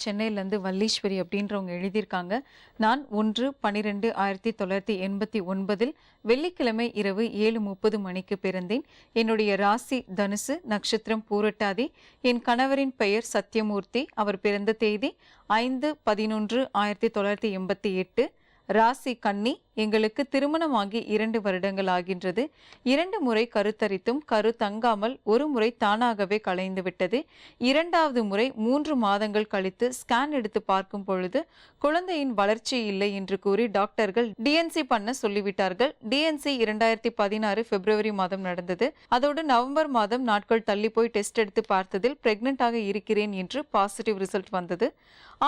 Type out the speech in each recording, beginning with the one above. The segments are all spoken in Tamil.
சென்னையிலேருந்து வள்ளீஸ்வரி அப்படின்றவங்க எழுதியிருக்காங்க. நான் 1/12/1989 வெள்ளிக்கிழமை இரவு 7:30 மணிக்கு பிறந்தேன். என்னுடைய ராசி தனுசு, நட்சத்திரம் பூரட்டாதி. என் கணவரின் பெயர் சத்யமூர்த்தி. அவர் பிறந்த தேதி 5/11/1988. ராசி கன்னி. எங்களுக்கு திருமணமாகி 2 வருடங்கள் ஆகின்றது. 2 முறை கருத்தரித்தும் கரு தங்காமல் ஒரு முறை தானாகவே கலைந்து விட்டது. 2வது முறை 3 மாதங்கள் கழித்து ஸ்கேன் எடுத்து பார்க்கும் பொழுது குழந்தையின் வளர்ச்சி இல்லை என்று கூறி டாக்டர்கள் டிஎன்சி பண்ண சொல்லிவிட்டார்கள். டிஎன்சி 2016 பிப்ரவரி மாதம் நடந்தது. அதோடு நவம்பர் மாதம் நாட்கள் தள்ளி போய் டெஸ்ட் எடுத்து பார்த்ததில் பிரெக்னென்ட்டாக இருக்கிறேன் என்று பாசிட்டிவ் ரிசல்ட் வந்தது.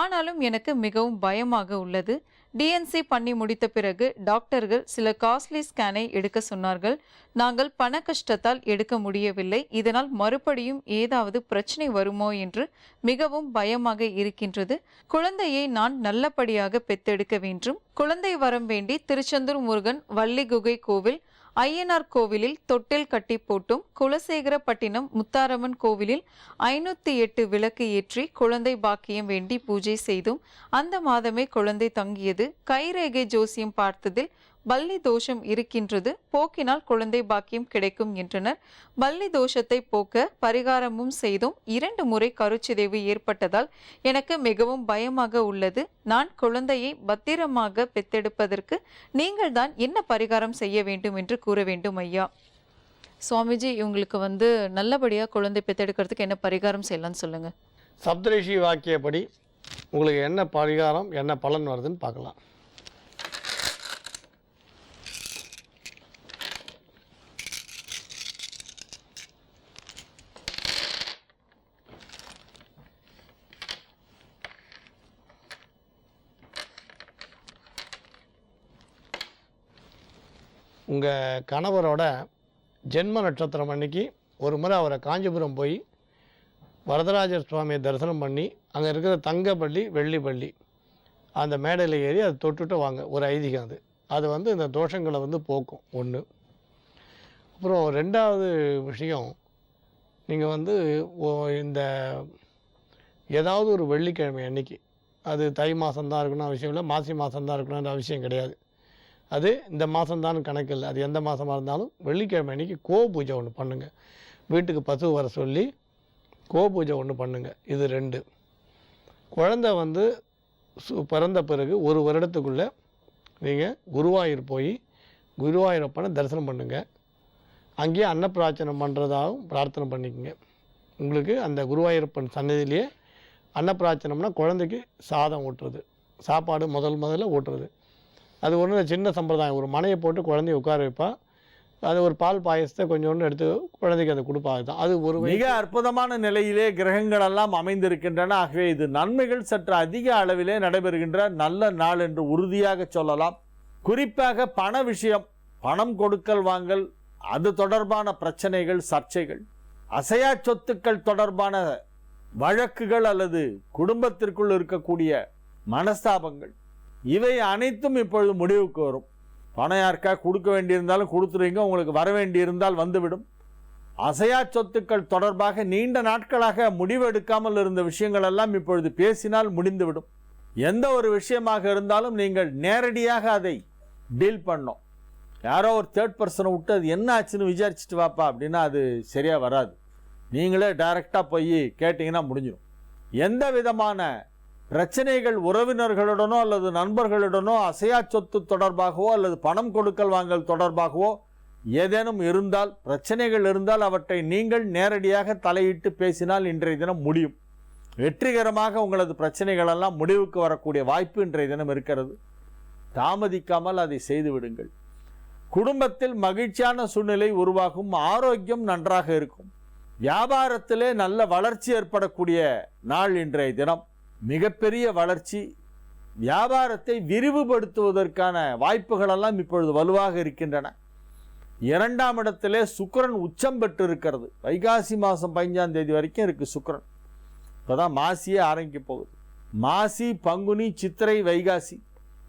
ஆனாலும் எனக்கு மிகவும் பயமாக உள்ளது. டிஎன்சி பண்ணி முடித்த பிறகு டாக்டர்கள் சில காஸ்ட்லி ஸ்கேனை எடுக்க சொன்னார்கள். நாங்கள் பண கஷ்டத்தால் எடுக்க முடியவில்லை. இதனால் மறுபடியும் ஏதாவது பிரச்சனை வருமோ என்று மிகவும் பயமாக இருக்கின்றது. குழந்தையை நான் நல்லபடியாக பெத்தெடுக்க வேண்டும். குழந்தை வரம் வேண்டி திருச்செந்தூர் முருகன், வள்ளி குகை கோவில், ஐயனார் கோவிலில் தொட்டில் கட்டி போட்டும், குலசேகரப்பட்டினம் முத்தாரம்மன் கோவிலில் 508 விளக்கு ஏற்றி குழந்தை பாக்கியம் வேண்டி பூஜை செய்தும் அந்த மாதமே குழந்தை தங்கியது. கைரேகை ஜோசியம் பார்த்ததில் பல்லி தோஷம் இருக்கின்றது, போக்கினால் குழந்தை பாக்கியம் கிடைக்கும் என்றனர். பல்லி தோஷத்தை போக்க பரிகாரமும் செய்தும் 2 முறை கருச்சிதைவு ஏற்பட்டதால் எனக்கு மிகவும் பயமாக உள்ளது. நான் குழந்தையை பத்திரமாக பெத்தெடுப்பதற்கு நீங்கள் தான் என்ன பரிகாரம் செய்ய வேண்டும் என்று கூற வேண்டும் ஐயா. சுவாமிஜி, இவங்களுக்கு நல்லபடியாக குழந்தை பெத்தெடுக்கிறதுக்கு என்ன பரிகாரம் செய்யலாம்னு சொல்லுங்க. சப்தரிஷி வாக்கியப்படி உங்களுக்கு என்ன பரிகாரம், என்ன பலன் வருதுன்னு பார்க்கலாம். உங்கள் கணவரோட ஜென்ம நட்சத்திரம் அன்னைக்கு ஒரு முறை அவரை காஞ்சிபுரம் போய் வரதராஜர் சுவாமியை தரிசனம் பண்ணி அங்கே இருக்கிற தங்கப்பள்ளி, வெள்ளிப்பள்ளி அந்த மேடையில் ஏறி அதை தொட்டுட்டு வாங்க. ஒரு ஐதீகம் அது இந்த தோஷங்களை போக்கும். ஒன்று. அப்புறம் 2வது விஷயம், நீங்கள் இந்த ஏதாவது ஒரு வெள்ளிக்கிழமை அன்னைக்கு, அது தை மாதம்தான் இருக்கணும் அவசியம் இல்லை, மாசி மாதம்தான் இருக்கணுன்ற அவசியம் கிடையாது. அது இந்த மாதம்தான் கணக்கு இல்லை, அது எந்த மாதமாக இருந்தாலும் வெள்ளிக்கிழமை அன்றைக்கி கோ பூஜை ஒன்று பண்ணுங்கள். வீட்டுக்கு பசு வர சொல்லி கோ பூஜை ஒன்று பண்ணுங்கள். இது 2. குழந்தை பிறந்த பிறகு 1 வருடத்துக்குள்ளே நீங்கள் குருவாயூர் போய் குருவாயூரப்பனை தரிசனம் பண்ணுங்கள். அங்கேயே அன்னப்பிரார்த்தனை பண்ணுறதாகவும் பிரார்த்தனை பண்ணிக்கோங்க. உங்களுக்கு அந்த குருவாயூரப்பன் சன்னதியிலேயே அன்னப்பிரார்த்தனம்னா குழந்தைக்கு சாதம் ஊட்டுறது, சாப்பாடு முதல்ல ஊட்டுறது. அது ஒன்று சின்ன சம்பிரதாயம். ஒரு மனையை போட்டு குழந்தைய உட்கார வைப்பா, அது ஒரு பால் பாயசத்தை கொஞ்சோண்டு எடுத்து குழந்தைக்கு அதை கொடுப்பா. அது ஒரு மிக அற்புதமான நிலையிலே கிரகங்கள் எல்லாம் அமைந்திருக்கின்றன. ஆகவே இது நன்மைகள் சற்று அதிக அளவிலே நடைபெறுகின்ற நல்ல நாள் என்று உறுதியாக சொல்லலாம். குறிப்பாக பண விஷயம், பணம் கொடுக்கல் வாங்கல், அது தொடர்பான பிரச்சனைகள், சர்ச்சைகள், அசையா சொத்துக்கள் தொடர்பான வழக்குகள் அல்லது குடும்பத்திற்குள் இருக்கக்கூடிய மனஸ்தாபங்கள், இவை அனைத்தும் இப்பொழுது முடிவுக்கு வரும். பணம் யாருக்கா கொடுக்க வேண்டியிருந்தாலும் கொடுத்துருவீங்க, உங்களுக்கு வர வேண்டியிருந்தால் வந்துவிடும். அசையா சொத்துக்கள் தொடர்பாக நீண்ட நாட்களாக முடிவெடுக்காமல் இருந்த விஷயங்கள் எல்லாம் இப்பொழுது பேசினால் முடிந்துவிடும். எந்த ஒரு விஷயமாக இருந்தாலும் நீங்கள் நேரடியாக அதை டீல் பண்ணோம். யாரோ ஒரு 3rd பர்சனை விட்டு அது என்ன ஆச்சுன்னு விசாரிச்சுட்டு வாப்பா அப்படின்னா அது சரியாக வராது. நீங்களே டைரெக்டாக போய் கேட்டிங்கன்னா முடிஞ்சிடும். எந்த விதமான பிரச்சனைகள் உறவினர்களுடனோ அல்லது நண்பர்களுடனோ அசையா சொத்து தொடர்பாகவோ அல்லது பணம் கொடுக்கல் வாங்கல் தொடர்பாகவோ ஏதேனும் இருந்தால், பிரச்சனைகள் இருந்தால் அவற்றை நீங்கள் நேரடியாக தலையிட்டு பேசினால் இன்றைய தினம் முடியும். வெற்றிகரமாக உங்களது பிரச்சனைகள் எல்லாம் முடிவுக்கு வரக்கூடிய வாய்ப்பு இன்றைய தினம் இருக்கிறது. தாமதிக்காமல் அதை செய்து விடுங்கள். குடும்பத்தில் மகிழ்ச்சியான சூழ்நிலை உருவாகும். ஆரோக்கியம் நன்றாக இருக்கும். வியாபாரத்திலே நல்ல வளர்ச்சி ஏற்படக்கூடிய நாள் இன்றைய தினம். மிகப்பெரிய வளர்ச்சி. வியாபாரத்தை விரிவுபடுத்துவதற்கான வாய்ப்புகளெல்லாம் இப்பொழுது வலுவாக இருக்கின்றன. 2ஆம் இடத்திலே சுக்கிரன் உச்சம் பெற்று இருக்கிறது. வைகாசி மாதம் 15ஆம் தேதி வரைக்கும் இருக்குது சுக்கிரன். இப்போதான் மாசியே ஆரம்பிக்க போகுது. மாசி, பங்குனி, சித்திரை, வைகாசி,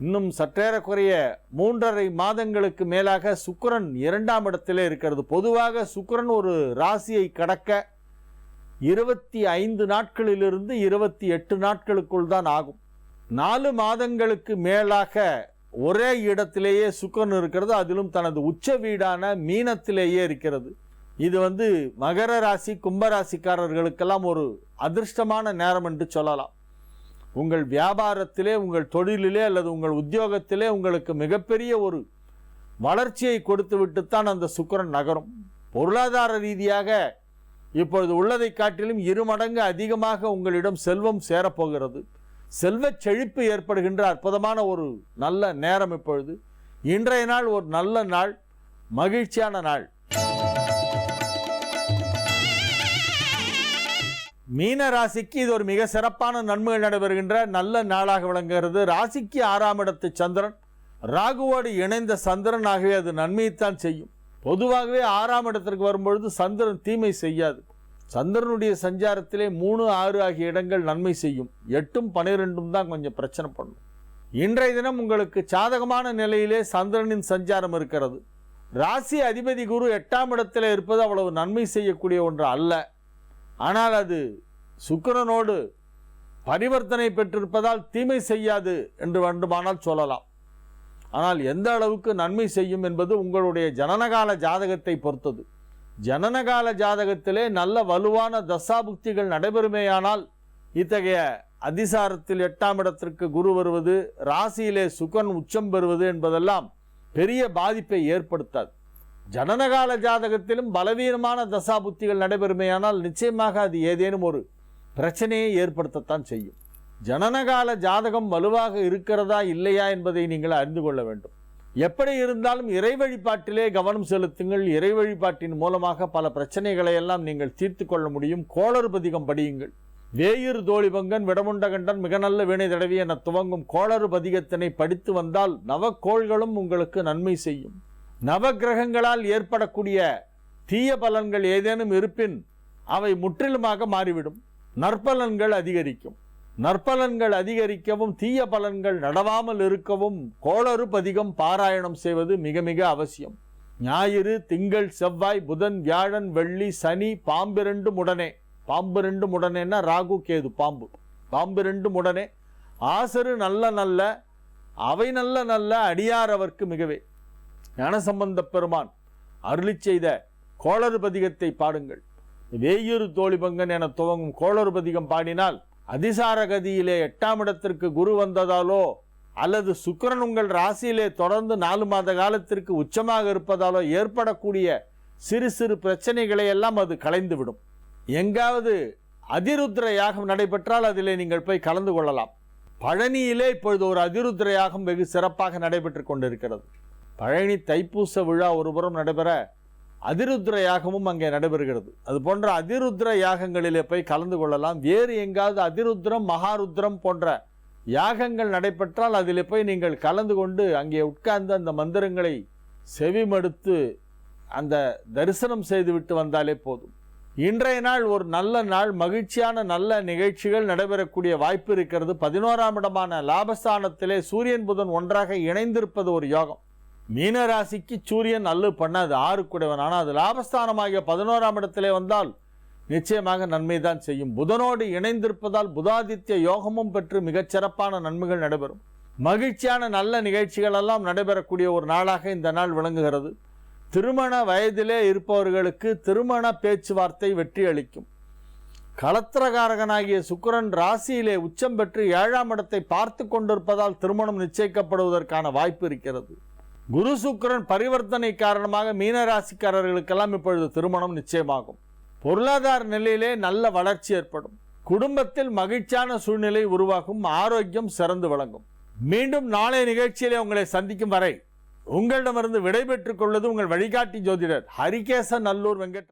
இன்னும் சற்றேறக்குறைய 3.5 மாதங்களுக்கு மேலாக சுக்கிரன் 2ஆம் இடத்திலே இருக்கிறது. பொதுவாக சுக்கிரன் ஒரு ராசியை கடக்க 25 நாட்களிலிருந்து 28 நாட்களுக்குள் தான் ஆகும். 4 மாதங்களுக்கு மேலாக ஒரே இடத்திலேயே சுக்கிரன் இருக்கிறது, அதிலும் தனது உச்ச வீடான மீனத்திலேயே இருக்கிறது. இது மகர ராசி கும்பராசிக்காரர்களுக்கெல்லாம் ஒரு அதிர்ஷ்டமான நேரம் என்று சொல்லலாம். உங்கள் வியாபாரத்திலே, உங்கள் தொழிலிலே அல்லது உங்கள் உத்தியோகத்திலே உங்களுக்கு மிகப்பெரிய ஒரு வளர்ச்சியை கொடுத்து விட்டுத்தான் அந்த சுக்கிரன் நகரும். பொருளாதார ரீதியாக இப்பொழுது உள்ளதை காட்டிலும் 2 மடங்கு அதிகமாக உங்களிடம் செல்வம் சேரப்போகிறது. செல்வ செழிப்பு ஏற்படுகின்ற அற்புதமான ஒரு நல்ல நேரம் இப்பொழுது. இன்றைய நாள் ஒரு நல்ல நாள், மகிழ்ச்சியான நாள். மீன ராசிக்கு இது ஒரு மிக சிறப்பான நன்மைகள் நடைபெறுகின்ற நல்ல நாளாக விளங்குகிறது. ராசிக்கு 6ஆம் இடத்து சந்திரன், ராகுவோடு இணைந்த சந்திரன், ஆகவே அது நன்மையைத்தான் செய்யும். பொதுவாகவே 6ஆம் இடத்திற்கு வரும்பொழுது சந்திரன் தீமை செய்யாது. சந்திரனுடைய சஞ்சாரத்திலே 3, 6 ஆகிய இடங்கள் நன்மை செய்யும். 8ம் 12ம் தான் கொஞ்சம் பிரச்சனை பண்ணும். இன்றைய தினம் உங்களுக்கு சாதகமான நிலையிலே சந்திரனின் சஞ்சாரம் இருக்கிறது. ராசி அதிபதி குரு 8ஆம் இடத்தில் இருப்பது அவ்வளவு நன்மை செய்யக்கூடிய ஒன்று அல்ல. ஆனால் அது சுக்கிரனோடு பரிவர்த்தனை பெற்றிருப்பதால் தீமை செய்யாது என்று வேண்டுமானால் சொல்லலாம். ஆனால் எந்த அளவுக்கு நன்மை செய்யும் என்பது உங்களுடைய ஜனனகால ஜாதகத்தை பொறுத்தது. ஜனனகால ஜாதகத்திலே நல்ல வலுவான தசாபுக்திகள் நடைபெறுமேயானால் இத்தகைய அதிசாரத்தில் 8ஆம் இடத்திற்கு குரு வருவது, ராசியிலே சுக்கிரன் உச்சம் பெறுவது என்பதெல்லாம் பெரிய பாதிப்பை ஏற்படுத்தாது. ஜனனகால ஜாதகத்திலும் பலவீனமான தசாபுக்திகள் நடைபெறுமேயானால் நிச்சயமாக அது ஏதேனும் ஒரு பிரச்சனையை ஏற்படுத்தத்தான் செய்யும். ஜனனகால ஜாதகம் வலுவாக இருக்கிறதா இல்லையா என்பதை நீங்கள் அறிந்து கொள்ள வேண்டும். எப்படி இருந்தாலும் இறை வழிபாட்டிலே கவனம் செலுத்துங்கள். இறை வழிபாட்டின் மூலமாக பல பிரச்சனைகளை எல்லாம் நீங்கள் தீர்த்து கொள்ள முடியும். கோளறு பதிகம் படியுங்கள். வேயிறு தோழிபங்கன் விடமுண்டகண்டன் மிக நல்ல வீணை தடவி என துவங்கும் கோளறு பதிகத்தினை படித்து வந்தால் நவக்கோள்களும் உங்களுக்கு நன்மை செய்யும். நவக்கிரகங்களால் ஏற்படக்கூடிய தீய பலன்கள் ஏதேனும் இருப்பின் அவை முற்றிலுமாக மாறிவிடும். நற்பலன்கள் அதிகரிக்கும். நற்பலன்கள் அதிகரிக்கவும் தீய பலன்கள் நடவாமல் இருக்கவும் கோளறு பதிகம் பாராயணம் செய்வது மிக மிக அவசியம். ஞாயிறு, திங்கள், செவ்வாய், புதன், வியாழன், வெள்ளி, சனி, பாம்பு 2 உடனே. பாம்பு 2 உடனேன்னா ராகு கேது பாம்பு. பாம்பு 2 உடனே ஆசரு நல்ல நல்ல அவை நல்ல நல்ல அடியார் அவர்க்கு மிகவே. ஞானசம்பந்த பெருமான் அருளி செய்த கோளறு பதிகத்தை பாடுங்கள். வேயிறு தோழிபங்கன் என துவங்கும் கோளறு பதிகம் பாடினால் அதிசார கதியிலே 8ஆம் இடத்திற்கு குரு வந்ததாலோ அல்லது சுக்கிரன் உங்கள் ராசியிலே தொடர்ந்து 4 மாத காலத்திற்கு உச்சமாக இருப்பதாலோ ஏற்படக்கூடிய சிறு சிறு பிரச்சனைகளை எல்லாம் அது களைந்துவிடும். எங்காவது அதிருத்ர யாகம் நடைபெற்றால் அதிலே நீங்கள் போய் கலந்து கொள்ளலாம். பழனியிலே இப்பொழுது ஒரு அதிருத்ர யாகம் வெகு சிறப்பாக நடைபெற்று கொண்டிருக்கிறது. பழனி தைப்பூச விழா ஒருபுறம் நடைபெற அதிருத்ர யாகமும் அங்கே நடைபெறுகிறது. அது போன்ற அதிருத்ர யாகங்களிலே போய் கலந்து கொள்ளலாம். வேறு எங்காவது அதிருத்ரம், மகாருத்ரம் போன்ற யாகங்கள் நடைபெற்றால் அதிலே போய் நீங்கள் கலந்து கொண்டு அங்கே உட்கார்ந்து அந்த மந்திரங்களை செவிமடுத்து அந்த தரிசனம் செய்துவிட்டு வந்தாலே போதும். இன்றைய நாள் ஒரு நல்ல நாள், மகிழ்ச்சியான நல்ல நிகழ்ச்சிகள் நடைபெறக்கூடிய வாய்ப்பு இருக்கிறது. 11ஆம் இடமான லாபஸ்தானத்திலே சூரியன் புதன் ஒன்றாக இணைந்திருப்பது ஒரு யோகம். மீன ராசிக்கு சூரியன் அல்லு பண்ணாது 6 கூடவன். ஆனால் அது லாபஸ்தானமாகிய 11ஆம் இடத்திலே வந்தால் நிச்சயமாக நன்மை தான் செய்யும். புதனோடு இணைந்திருப்பதால் புதாதித்ய யோகமும் பெற்று மிகச்சிறப்பான நன்மைகள் நடைபெறும். மகிழ்ச்சியான நல்ல நிகழ்ச்சிகள் எல்லாம் நடைபெறக்கூடிய ஒரு நாளாக இந்த நாள் விளங்குகிறது. திருமண வயதிலே இருப்பவர்களுக்கு திருமண பேச்சுவார்த்தை வெற்றி அளிக்கும். களத்திரகாரகனாகிய சுக்கிரன் ராசியிலே உச்சம் பெற்று 7ஆம் இடத்தை பார்த்து கொண்டிருப்பதால் திருமணம் நிச்சயிக்கப்படுவதற்கான வாய்ப்பு இருக்கிறது. குரு சுக்கிரன் பரிவர்த்தனை காரணமாக மீனராசிக்காரர்களுக்கெல்லாம் இப்பொழுது திருமணம் நிச்சயமாகும். பொருளாதார நிலையிலே நல்ல வளர்ச்சி ஏற்படும். குடும்பத்தில் மகிழ்ச்சியான சூழ்நிலை உருவாகும். ஆரோக்கியம் சிறந்து விளங்கும். மீண்டும் நாளை நிகழ்ச்சியிலே உங்களை சந்திக்கும் வரை உங்களிடமிருந்து விடைபெற்றுக் கொள்வது உங்கள் வழிகாட்டி ஜோதிடர் ஹரிகேசன் நல்லூர் வெங்கட்.